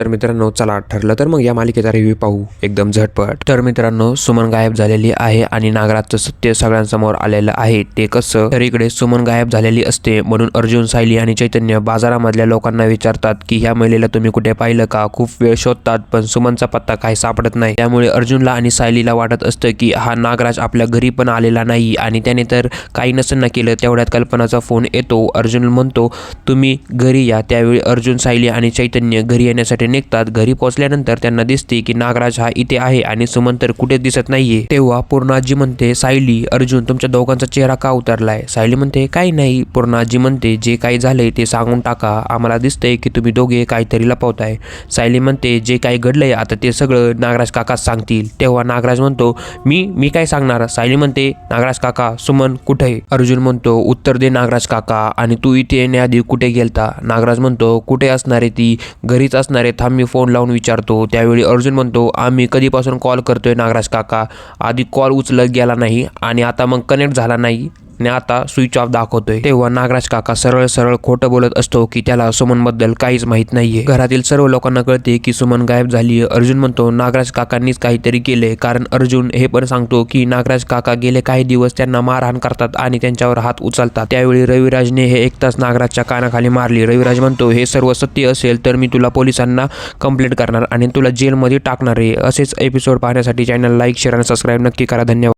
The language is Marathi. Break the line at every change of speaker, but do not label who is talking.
तर मित्रांनो चला ठरलं तर मग या मालिकेचा रिव्ह्यू पाहू एकदम झटपट। तर मित्रांनो सुमन गायब झालेली आहे आणि नागराजचं सत्य सगळ्यांसमोर आलेलं आहे। ते कसं तर इकडे सुमन गायब झालेली असते म्हणून अर्जुन, सायली आणि चैतन्य बाजारामधल्या लोकांना विचारतात की ह्या महिलेला तुम्ही कुठे पाहिलं का। खूप वेळ शोधतात पण सुमनचा पत्ता काही सापडत नाही। त्यामुळे अर्जुनला आणि सायलीला वाटत असतं की हा नागराज आपल्या घरी पण आलेला नाही आणि त्याने तर काही नसना केलं। तेवढ्यात कल्पनाचा फोन येतो। अर्जुन म्हणतो तुम्ही घरी या। त्यावेळी अर्जुन, सायली आणि चैतन्य घरी येण्यासाठी निघतात। घरी पोहोचल्यानंतर त्यांना दिसते की नागराज हा इथे आहे आणि सुमन तर कुठेच दिसत नाहीये। तेव्हा पूर्णाजी म्हणते सायली, अर्जुन तुमच्या दोघांचा चेहरा का उतरलाय। सायली म्हणते काही नाही। पूर्णाजी म्हणते जे काही झालंय ते सांगून टाका, आम्हाला दिसतंय की तुम्ही दोघे काहीतरी लपवताय। सायली म्हणते जे काही घडलंय आता ते सगळं नागराज काकाच सांगतील। तेव्हा नागराज म्हणतो मी काय सांगणार। सायली म्हणते नागराज काका सुमन कुठे। अर्जुन म्हणतो उत्तर दे नागराज काका, आणि तू इथे येण्याआधी कुठे गेलता। नागराज म्हणतो कुठे असणार आहे ती, घरीच असणार आहे, थांब मी फोन लावून विचारतो। त्यावेळी अर्जुन म्हणतो आम्ही कधीपासून कॉल करतोय नागराज काका, आधी कॉल उचलत गेला नाही आणि आता मग कनेक्ट झाला नाही आणि आता स्विच ऑफ दाखवतोय। तेव्हा नागराज काका सरळ सरळ खोटं बोलत असतो की त्याला सुमन बद्दल काहीच माहित नाहीये। घरातील सर्व लोकांना कळते की सुमन गायब झालीये। अर्जुन म्हणतो नागराज काकांनीच काहीतरी केले, कारण अर्जुन हे पण सांगतो की नागराज काका गेले काही दिवस त्यांना मारहाण करतात आणि त्यांच्यावर हात उचलतात। त्यावेळी रविराजने हे ऐकताच नागराजच्या कानाखाली मारली। रविराज म्हणतो हे सर्व सत्य असेल तर मी तुला पोलिसांना कंप्लेंट करणार आणि तुला जेलमध्ये टाकणार आहे। असेच एपिसोड पाहण्यासाठी चॅनल लाईक, शेअर आणि सबस्क्राईब नक्की करा। धन्यवाद।